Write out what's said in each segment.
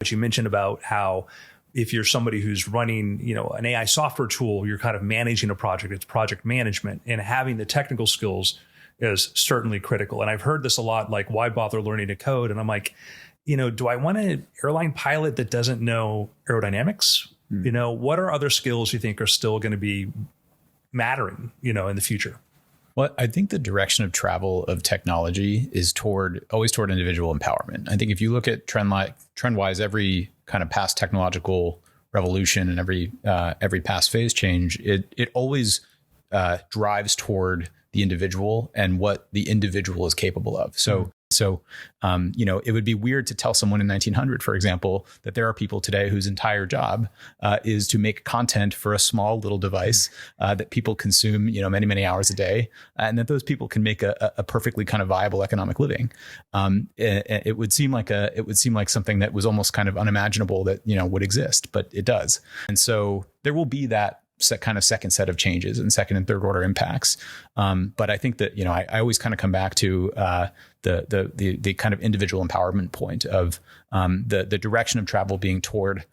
But you mentioned about how if you're somebody who's running, an AI software tool, you're kind of managing a project, it's project management, and having the technical skills is certainly critical. And I've heard this a lot, like, why bother learning to code? And I'm like, do I want an airline pilot that doesn't know aerodynamics? What are other skills you think are still going to be mattering, in the future? Well, I think the direction of travel of technology is always toward individual empowerment. I think if you look at trend-wise, every kind of past technological revolution and every past phase change, it always drives toward the individual and what the individual is capable of. So it would be weird to tell someone in 1900, for example, that there are people today whose entire job is to make content for a small little device that people consume, many, many hours a day, and that those people can make a perfectly kind of viable economic living. It would seem like something that was almost kind of unimaginable that, would exist, but it does. And so there will be that kind of second set of changes and second and third order impacts. But I think that, I always kind of come back to the kind of individual empowerment point of the direction of travel being toward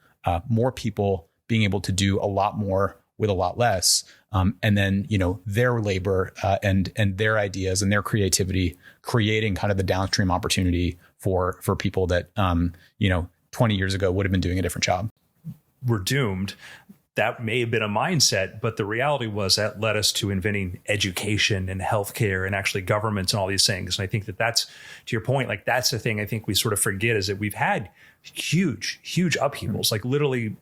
more people being able to do a lot more with a lot less. And then, their labor and their ideas and their creativity creating kind of the downstream opportunity for people that, 20 years ago would have been doing a different job. We're doomed. That may have been a mindset, but the reality was that led us to inventing education and healthcare and actually governments and all these things. And I think that's, to your point, like that's the thing I think we sort of forget is that we've had huge upheavals, like literally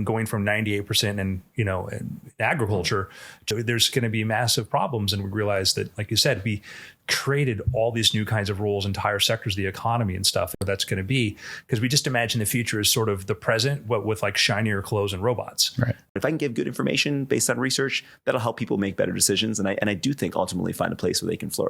going from 98% in agriculture to there's going to be massive problems. And we realized that, like you said, we created all these new kinds of roles, entire sectors of the economy and stuff. That's going to be because we just imagine the future is sort of the present, but with like shinier clothes and robots. Right. If I can give good information based on research, that'll help people make better decisions. And I do think ultimately find a place where they can flourish.